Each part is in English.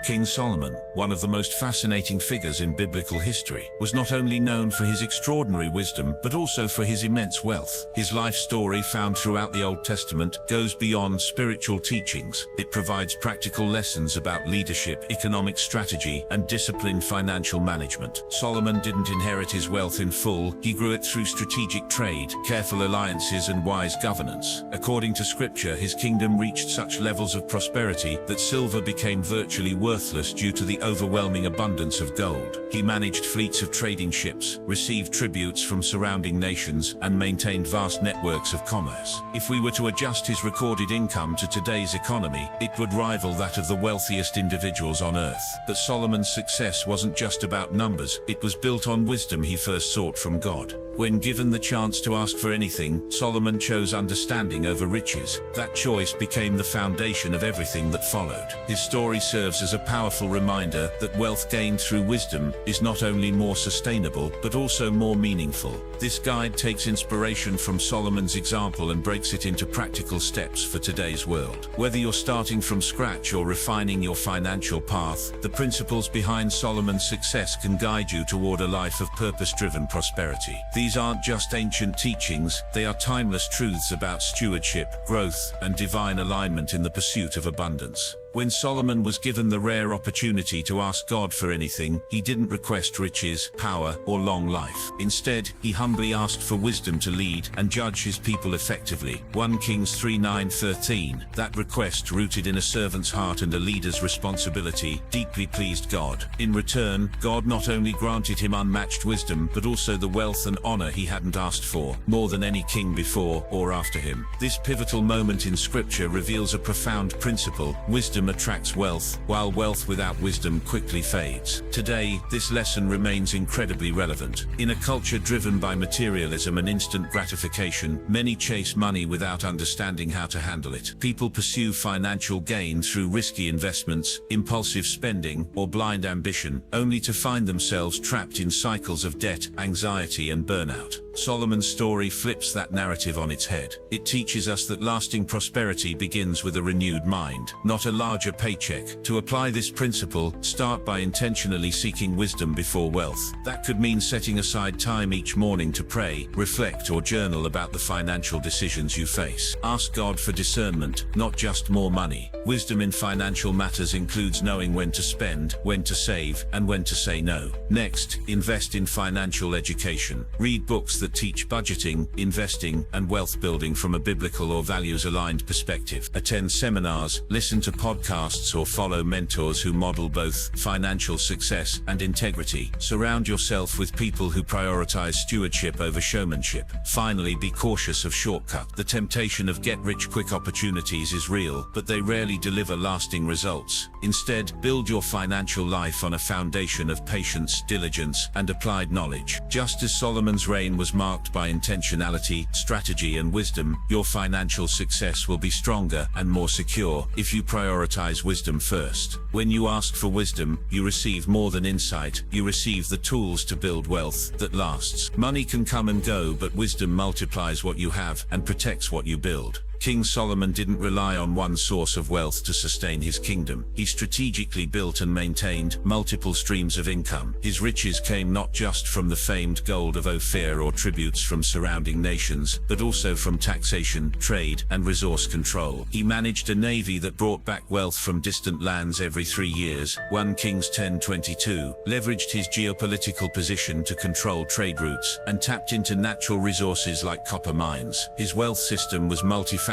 King Solomon, one of the most fascinating figures in biblical history, was not only known for his extraordinary wisdom but also for his immense wealth. His life story, found throughout the Old Testament, goes beyond spiritual teachings. It provides practical lessons about leadership, economic strategy, and disciplined financial management. Solomon didn't inherit his wealth in full, he grew it through strategic trade, careful alliances, and wise governance. According to Scripture, his kingdom reached such levels of prosperity that silver became virtually worthless due to the overwhelming abundance of gold. He managed fleets of trading ships, received tributes from surrounding nations, and maintained vast networks of commerce. If we were to adjust his recorded income to today's economy, it would rival that of the wealthiest individuals on earth. But Solomon's success wasn't just about numbers, it was built on wisdom he first sought from God. When given the chance to ask for anything, Solomon chose understanding over riches. That choice became the foundation of everything that followed. His story serves as a powerful reminder that wealth gained through wisdom is not only more sustainable, but also more meaningful. This guide takes inspiration from Solomon's example and breaks it into practical steps for today's world. Whether you're starting from scratch or refining your financial path, the principles behind Solomon's success can guide you toward a life of purpose-driven prosperity. These aren't just ancient teachings, they are timeless truths about stewardship, growth, and divine alignment in the pursuit of abundance. When Solomon was given the rare opportunity to ask God for anything, he didn't request riches, power, or long life. Instead, he humbly asked for wisdom to lead and judge his people effectively. 1 Kings 3:9-13. That request, rooted in a servant's heart and a leader's responsibility, deeply pleased God. In return, God not only granted him unmatched wisdom, but also the wealth and honor he hadn't asked for, more than any king before or after him. This pivotal moment in Scripture reveals a profound principle: wisdom attracts wealth, while wealth without wisdom quickly fades. Today, this lesson remains incredibly relevant. In a culture driven by materialism and instant gratification, many chase money without understanding how to handle it. People pursue financial gain through risky investments, impulsive spending, or blind ambition, only to find themselves trapped in cycles of debt, anxiety, and burnout. Solomon's story flips that narrative on its head. It teaches us that lasting prosperity begins with a renewed mind, not a larger paycheck. To apply this principle, start by intentionally seeking wisdom before wealth. That could mean setting aside time each morning to pray, reflect, or journal about the financial decisions you face. Ask God for discernment, not just more money. Wisdom in financial matters includes knowing when to spend, when to save, and when to say no. Next, invest in financial education. Read books that teach budgeting, investing, and wealth building from a biblical or values-aligned perspective. Attend seminars, listen to podcasts, or follow mentors who model both financial success and integrity. Surround yourself with people who prioritize stewardship over showmanship. Finally, be cautious of shortcuts. The temptation of get-rich-quick opportunities is real, but they rarely deliver lasting results. Instead, build your financial life on a foundation of patience, diligence, and applied knowledge. Just as Solomon's reign was marked by intentionality, strategy, and wisdom, your financial success will be stronger and more secure if you prioritize wisdom first. When you ask for wisdom, you receive more than insight, you receive the tools to build wealth that lasts. Money can come and go, but wisdom multiplies what you have and protects what you build. King Solomon didn't rely on one source of wealth to sustain his kingdom. He strategically built and maintained multiple streams of income. His riches came not just from the famed gold of Ophir or tributes from surrounding nations, but also from taxation, trade, and resource control. He managed a navy that brought back wealth from distant lands every 3 years. 1 Kings 10:22, leveraged his geopolitical position to control trade routes, and tapped into natural resources like copper mines. His wealth system was multifaceted,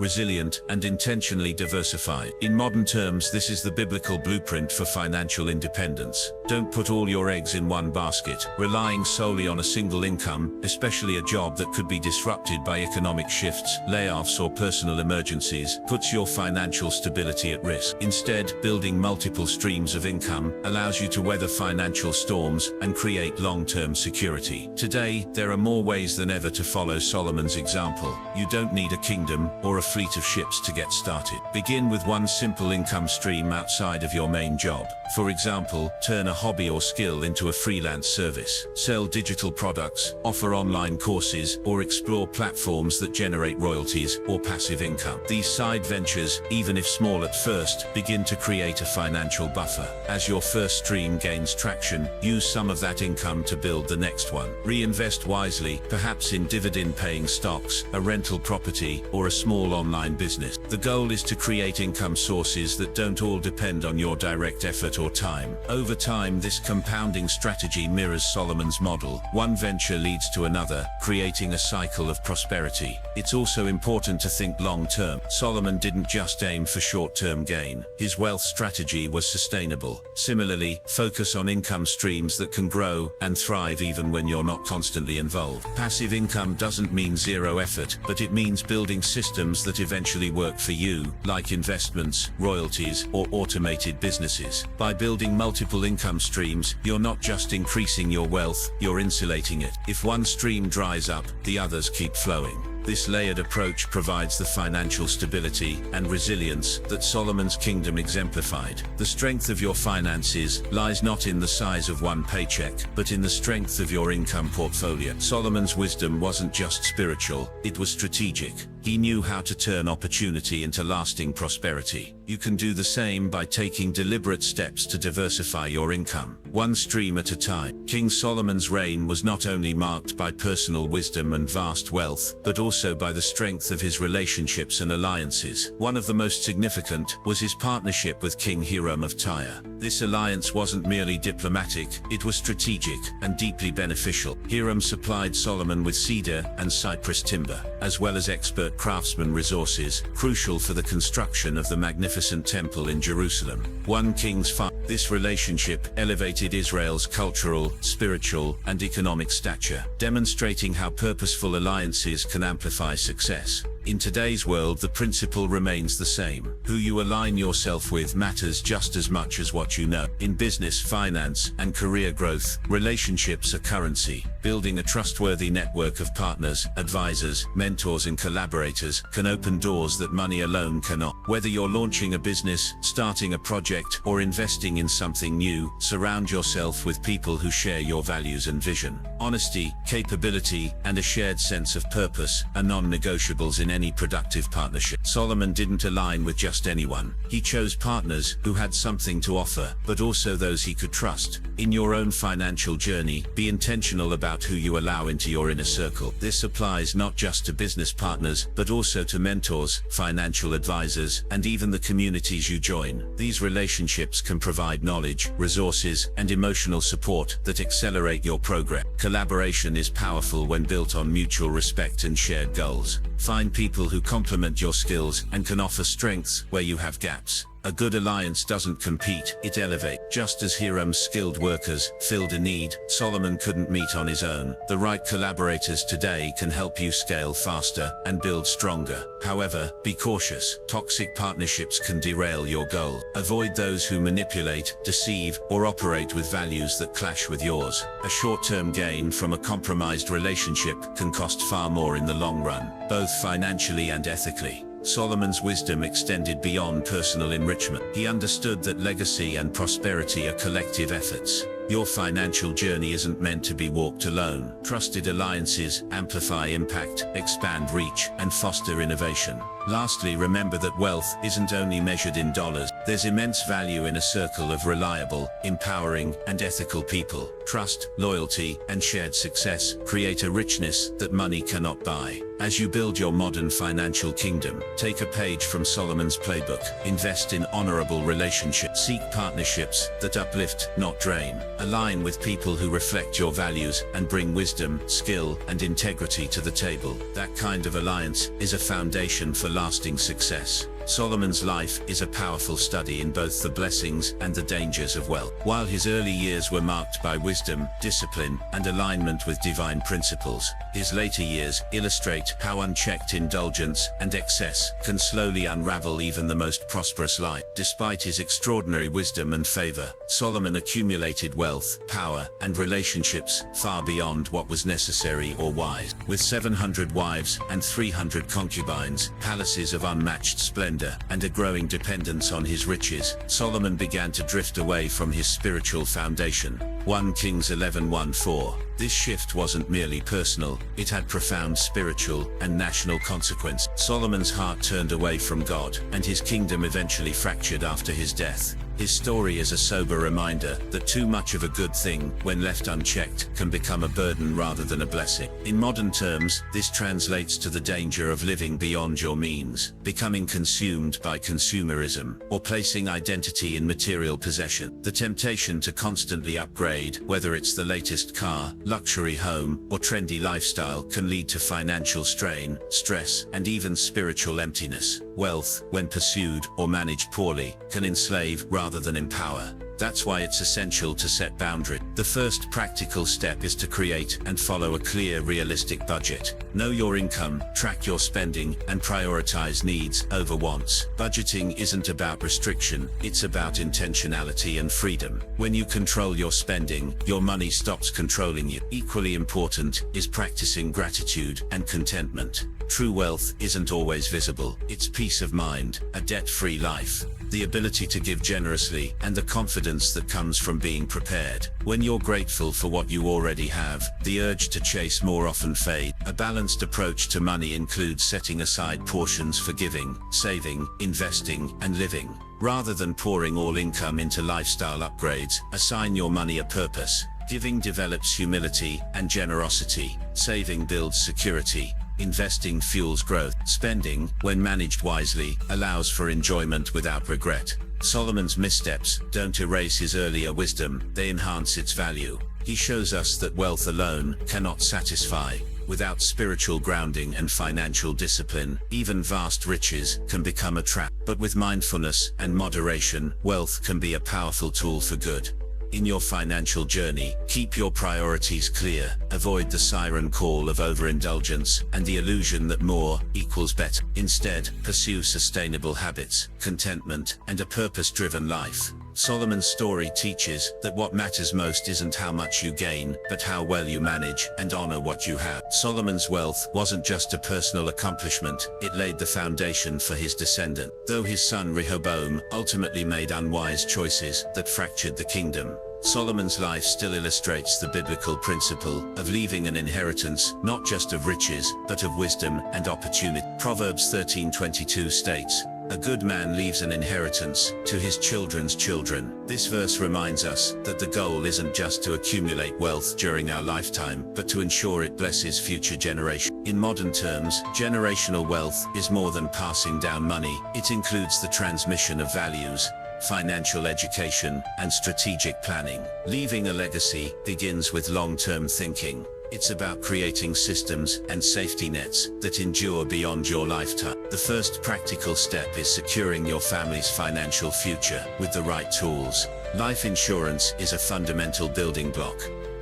resilient, and intentionally diversified. In modern terms, this is the biblical blueprint for financial independence. Don't put all your eggs in one basket. Relying solely on a single income, especially a job that could be disrupted by economic shifts, layoffs, or personal emergencies, puts your financial stability at risk. Instead, building multiple streams of income allows you to weather financial storms and create long-term security. Today, there are more ways than ever to follow Solomon's example. You don't need a kingdom kingdom or a fleet of ships to get started. Begin with one simple income stream outside of your main job. For example, turn a hobby or skill into a freelance service. Sell digital products, offer online courses, or explore platforms that generate royalties or passive income. These side ventures, even if small at first, begin to create a financial buffer. As your first stream gains traction, use some of that income to build the next one. Reinvest wisely, perhaps in dividend-paying stocks, a rental property, or a small online business. The goal is to create income sources that don't all depend on your direct effort or time. Over time, this compounding strategy mirrors Solomon's model. One venture leads to another, creating a cycle of prosperity. It's also important to think long-term. Solomon didn't just aim for short-term gain. His wealth strategy was sustainable. Similarly, focus on income streams that can grow and thrive even when you're not constantly involved. Passive income doesn't mean zero effort, but it means building systems that eventually work for you, like investments, royalties, or automated businesses. By building multiple income streams, you're not just increasing your wealth, you're insulating it. If one stream dries up, the others keep flowing. This layered approach provides the financial stability and resilience that Solomon's kingdom exemplified. The strength of your finances lies not in the size of one paycheck, but in the strength of your income portfolio. Solomon's wisdom wasn't just spiritual, it was strategic. He knew how to turn opportunity into lasting prosperity. You can do the same by taking deliberate steps to diversify your income, one stream at a time. King Solomon's reign was not only marked by personal wisdom and vast wealth, but also by the strength of his relationships and alliances. One of the most significant was his partnership with King Hiram of Tyre. This alliance wasn't merely diplomatic, it was strategic and deeply beneficial. Hiram supplied Solomon with cedar and cypress timber, as well as expert craftsman resources, crucial for the construction of the magnificent temple in Jerusalem. 1 Kings 5. This relationship elevated Israel's cultural, spiritual, and economic stature, demonstrating how purposeful alliances can amplify success. In today's world, the principle remains the same. Who you align yourself with matters just as much as what you know. In business, finance, and career growth, relationships are currency. Building a trustworthy network of partners, advisors, mentors, and collaborators can open doors that money alone cannot. Whether you're launching a business, starting a project, or investing in something new, surround yourself with people who share your values and vision. Honesty, capability, and a shared sense of purpose are non-negotiables in any productive partnership. Solomon didn't align with just anyone. He chose partners who had something to offer, but also those he could trust. In your own financial journey, be intentional about who you allow into your inner circle. This applies not just to business partners, but also to mentors, financial advisors, and even the communities you join. These relationships can provide knowledge, resources, and emotional support that accelerate your progress. Collaboration is powerful when built on mutual respect and shared goals. Find people who complement your skills and can offer strengths where you have gaps. A good alliance doesn't compete, it elevates. Just as Hiram's skilled workers filled a need Solomon couldn't meet on his own, the right collaborators today can help you scale faster and build stronger. However, be cautious. Toxic partnerships can derail your goal. Avoid those who manipulate, deceive, or operate with values that clash with yours. A short-term gain from a compromised relationship can cost far more in the long run, both financially and ethically. Solomon's wisdom extended beyond personal enrichment. He understood that legacy and prosperity are collective efforts. Your financial journey isn't meant to be walked alone. Trusted alliances amplify impact, expand reach, and foster innovation. Lastly, remember that wealth isn't only measured in dollars. There's immense value in a circle of reliable, empowering, and ethical people. Trust, loyalty, and shared success create a richness that money cannot buy. As you build your modern financial kingdom, take a page from Solomon's playbook. Invest in honorable relationships. Seek partnerships that uplift, not drain. Align with people who reflect your values and bring wisdom, skill, and integrity to the table. That kind of alliance is a foundation for lasting success. Solomon's life is a powerful study in both the blessings and the dangers of wealth. While his early years were marked by wisdom, discipline, and alignment with divine principles, his later years illustrate how unchecked indulgence and excess can slowly unravel even the most prosperous life. Despite his extraordinary wisdom and favor, Solomon accumulated wealth, power, and relationships far beyond what was necessary or wise. With 700 wives and 300 concubines, palaces of unmatched splendor, and a growing dependence on his riches, Solomon began to drift away from his spiritual foundation. 1 Kings 11:1-4. This shift wasn't merely personal, it had profound spiritual and national consequence. Solomon's heart turned away from God, and his kingdom eventually fractured after his death. His story is a sober reminder that too much of a good thing, when left unchecked, can become a burden rather than a blessing. In modern terms, this translates to the danger of living beyond your means, becoming consumed by consumerism, or placing identity in material possession. The temptation to constantly upgrade, whether it's the latest car, luxury home, or trendy lifestyle, can lead to financial strain, stress, and even spiritual emptiness. Wealth, when pursued or managed poorly, can enslave rather than empower. That's why it's essential to set boundaries. The first practical step is to create and follow a clear, realistic budget. Know your income, track your spending, and prioritize needs over wants. Budgeting isn't about restriction, it's about intentionality and freedom. When you control your spending, your money stops controlling you. Equally important is practicing gratitude and contentment. True wealth isn't always visible. It's peace of mind, a debt-free life, the ability to give generously, and the confidence that comes from being prepared. When you're grateful for what you already have, the urge to chase more often fades. A balanced approach to money includes setting aside portions for giving, saving, investing, and living. Rather than pouring all income into lifestyle upgrades, assign your money a purpose. Giving develops humility and generosity. Saving builds security. Investing fuels growth. Spending, when managed wisely, allows for enjoyment without regret. Solomon's missteps don't erase his earlier wisdom, they enhance its value. He shows us that wealth alone cannot satisfy. Without spiritual grounding and financial discipline, even vast riches can become a trap. But with mindfulness and moderation, wealth can be a powerful tool for good. In your financial journey, keep your priorities clear, avoid the siren call of overindulgence and the illusion that more equals better. Instead, pursue sustainable habits, contentment, and a purpose-driven life. Solomon's story teaches that what matters most isn't how much you gain, but how well you manage and honor what you have. Solomon's wealth wasn't just a personal accomplishment, it laid the foundation for his descendant. Though his son Rehoboam ultimately made unwise choices that fractured the kingdom, Solomon's life still illustrates the biblical principle of leaving an inheritance, not just of riches, but of wisdom and opportunity. Proverbs 13:22 states, "A good man leaves an inheritance to his children's children." This verse reminds us that the goal isn't just to accumulate wealth during our lifetime, but to ensure it blesses future generations. In modern terms, generational wealth is more than passing down money. It includes the transmission of values, financial education, and strategic planning. Leaving a legacy begins with long-term thinking. It's about creating systems and safety nets that endure beyond your lifetime. The first practical step is securing your family's financial future with the right tools. Life insurance is a fundamental building block.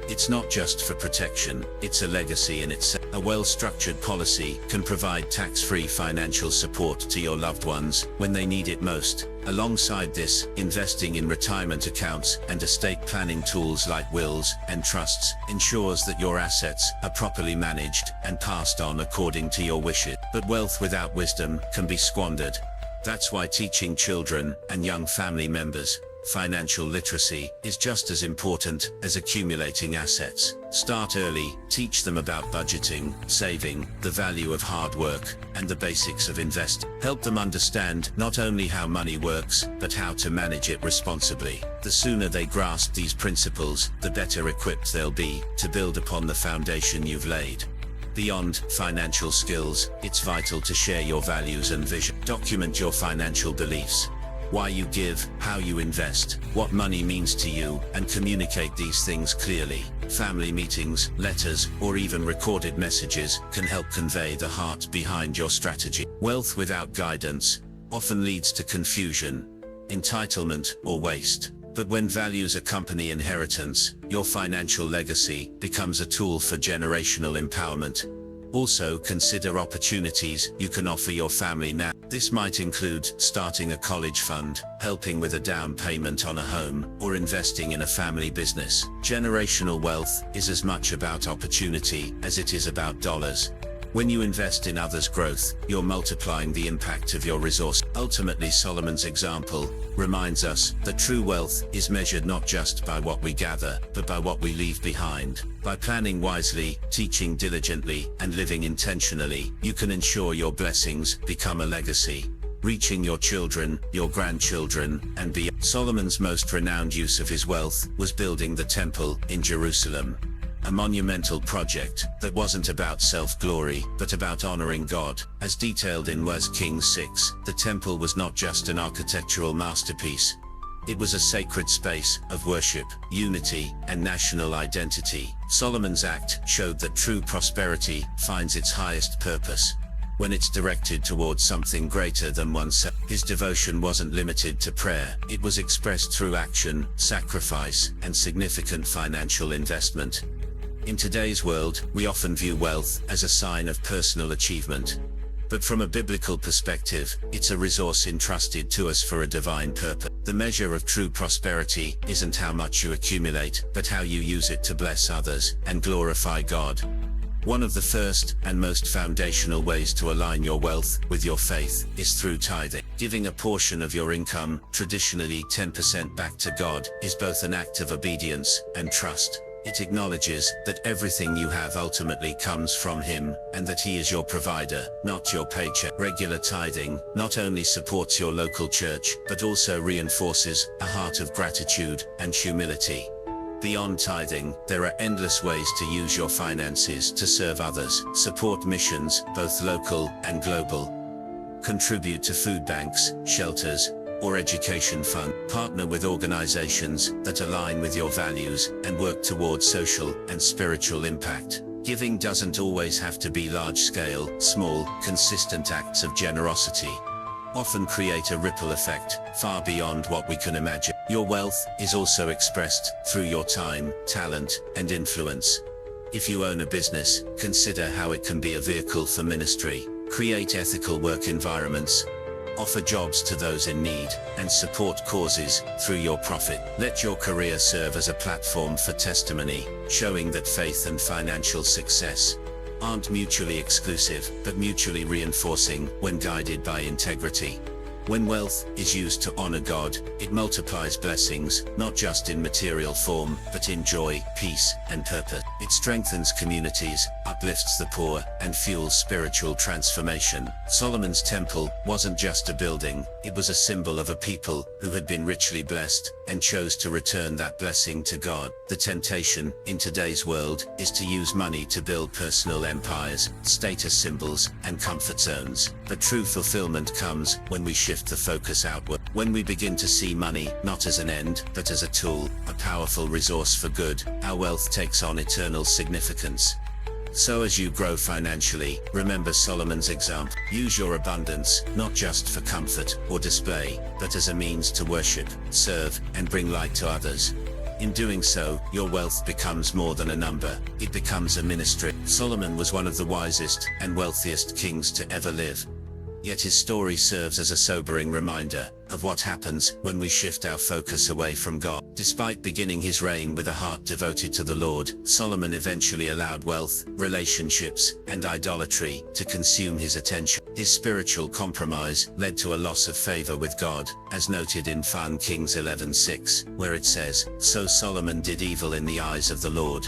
It's not just for protection, it's a legacy in itself. A well-structured policy can provide tax-free financial support to your loved ones when they need it most. Alongside this, investing in retirement accounts and estate planning tools like wills and trusts ensures that your assets are properly managed and passed on according to your wishes. But wealth without wisdom can be squandered. That's why teaching children and young family members financial literacy is just as important as accumulating assets. Start early, teach them about budgeting, saving, the value of hard work, and the basics of investing. Help them understand not only how money works, but how to manage it responsibly. The sooner they grasp these principles, the better equipped they'll be to build upon the foundation you've laid. Beyond financial skills, it's vital to share your values and vision. Document your financial beliefs. Why you give, how you invest, what money means to you, and communicate these things clearly. Family meetings, letters, or even recorded messages can help convey the heart behind your strategy. Wealth without guidance often leads to confusion, entitlement, or waste. But when values accompany inheritance, your financial legacy becomes a tool for generational empowerment. Also, consider opportunities you can offer your family now. This might include starting a college fund, helping with a down payment on a home, or investing in a family business. Generational wealth is as much about opportunity as it is about dollars. When you invest in others' growth, you're multiplying the impact of your resource. Ultimately, Solomon's example reminds us that true wealth is measured not just by what we gather, but by what we leave behind. By planning wisely, teaching diligently, and living intentionally, you can ensure your blessings become a legacy, reaching your children, your grandchildren, and beyond. Solomon's most renowned use of his wealth was building the temple in Jerusalem. A monumental project that wasn't about self-glory, but about honoring God. As detailed in 1 Kings 6, the temple was not just an architectural masterpiece. It was a sacred space of worship, unity, and national identity. Solomon's act showed that true prosperity finds its highest purpose when it's directed towards something greater than oneself. His devotion wasn't limited to prayer. It was expressed through action, sacrifice, and significant financial investment. In today's world, we often view wealth as a sign of personal achievement. But from a biblical perspective, it's a resource entrusted to us for a divine purpose. The measure of true prosperity isn't how much you accumulate, but how you use it to bless others and glorify God. One of the first and most foundational ways to align your wealth with your faith is through tithing. Giving a portion of your income, traditionally 10% back to God, is both an act of obedience and trust. It acknowledges that everything you have ultimately comes from Him, and that He is your provider, not your paycheck. Regular tithing not only supports your local church, but also reinforces a heart of gratitude and humility. Beyond tithing, there are endless ways to use your finances to serve others, support missions, both local and global, contribute to food banks, shelters, or education fund, partner with organizations that align with your values, and work towards social and spiritual impact. Giving doesn't always have to be large-scale. Small, consistent acts of generosity often create a ripple effect far beyond what we can imagine. Your wealth is also expressed through your time, talent, and influence. If you own a business, consider how it can be a vehicle for ministry. Create ethical work environments, offer jobs to those in need, and support causes through your profit. Let your career serve as a platform for testimony, showing that faith and financial success aren't mutually exclusive, but mutually reinforcing when guided by integrity. When wealth is used to honor God, it multiplies blessings, not just in material form, but in joy, peace, and purpose. It strengthens communities, uplifts the poor, and fuels spiritual transformation. Solomon's temple wasn't just a building, it was a symbol of a people who had been richly blessed and chose to return that blessing to God. The temptation in today's world is to use money to build personal empires, status symbols, and comfort zones. But true fulfillment comes when we shift the focus outward. When we begin to see money not as an end, but as a tool, a powerful resource for good, our wealth takes on eternal significance. So as you grow financially, remember Solomon's example. Use your abundance, not just for comfort or display, but as a means to worship, serve, and bring light to others. In doing so, your wealth becomes more than a number. It becomes a ministry. Solomon was one of the wisest and wealthiest kings to ever live. Yet his story serves as a sobering reminder of what happens when we shift our focus away from God. Despite beginning his reign with a heart devoted to the Lord, Solomon eventually allowed wealth, relationships, and idolatry to consume his attention. His spiritual compromise led to a loss of favor with God, as noted in 1 Kings 11:6, where it says, "So Solomon did evil in the eyes of the Lord."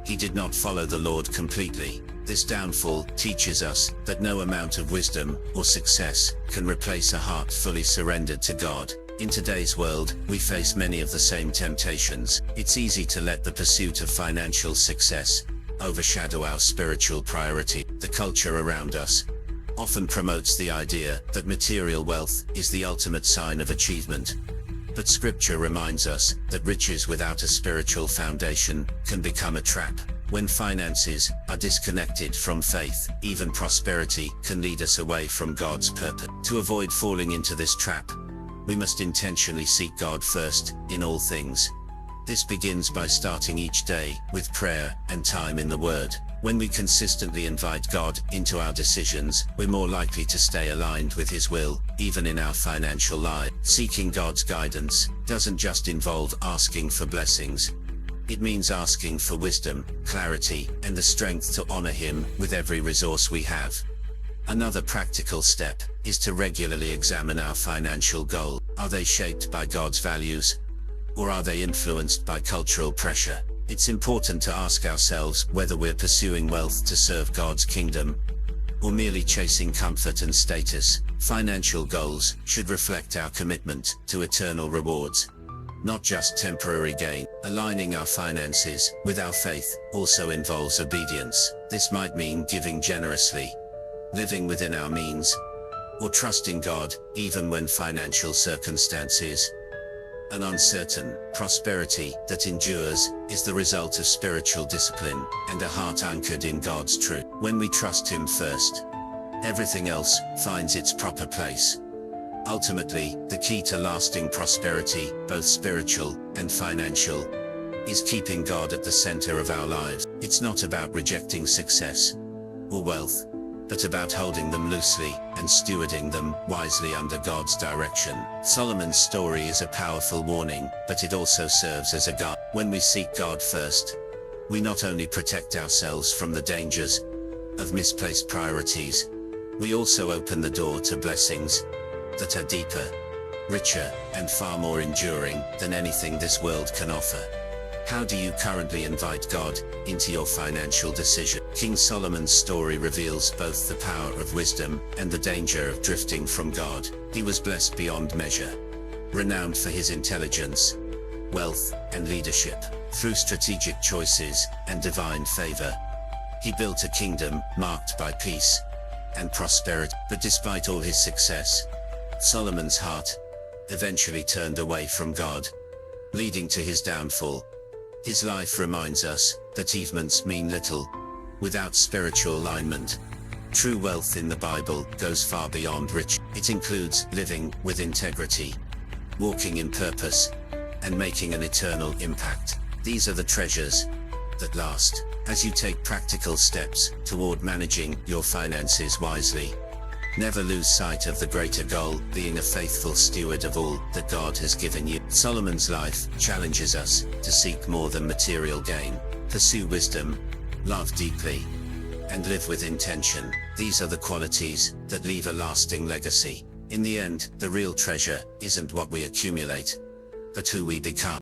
He did not follow the Lord completely. This downfall teaches us that no amount of wisdom or success can replace a heart fully surrendered to God. In today's world, we face many of the same temptations. It's easy to let the pursuit of financial success overshadow our spiritual priority. The culture around us often promotes the idea that material wealth is the ultimate sign of achievement. But Scripture reminds us that riches without a spiritual foundation can become a trap. When finances are disconnected from faith, even prosperity can lead us away from God's purpose. To avoid falling into this trap, we must intentionally seek God first in all things. This begins by starting each day with prayer and time in the Word. When we consistently invite God into our decisions, we're more likely to stay aligned with His will, even in our financial life. Seeking God's guidance doesn't just involve asking for blessings. It means asking for wisdom, clarity, and the strength to honor Him with every resource we have. Another practical step is to regularly examine our financial goals. Are they shaped by God's values, or are they influenced by cultural pressure? It's important to ask ourselves whether we're pursuing wealth to serve God's kingdom, or merely chasing comfort and status. Financial goals should reflect our commitment to eternal rewards, not just temporary gain. Aligning our finances with our faith also involves obedience. This might mean giving generously, living within our means, or trusting God even when financial circumstances are uncertain. Prosperity that endures is the result of spiritual discipline and a heart anchored in God's truth. When we trust Him first, everything else finds its proper place. Ultimately, the key to lasting prosperity, both spiritual and financial, is keeping God at the center of our lives. It's not about rejecting success or wealth, but about holding them loosely and stewarding them wisely under God's direction. Solomon's story is a powerful warning, but it also serves as a guide. When we seek God first, we not only protect ourselves from the dangers of misplaced priorities, we also open the door to blessings that are deeper, richer, and far more enduring than anything this world can offer. How do you currently invite God into your financial decision? King Solomon's story reveals both the power of wisdom and the danger of drifting from God. He was blessed beyond measure, renowned for his intelligence, wealth, and leadership. Through strategic choices and divine favor, he built a kingdom marked by peace and prosperity. But despite all his success, Solomon's heart eventually turned away from God, leading to his downfall. His life reminds us that achievements mean little without spiritual alignment. True wealth in the Bible goes far beyond riches. It includes living with integrity, walking in purpose, and making an eternal impact. These are the treasures that last. As you take practical steps toward managing your finances wisely, never lose sight of the greater goal, being a faithful steward of all that God has given you. Solomon's life challenges us to seek more than material gain, pursue wisdom, love deeply, and live with intention. These are the qualities that leave a lasting legacy. In the end, the real treasure isn't what we accumulate, but who we become.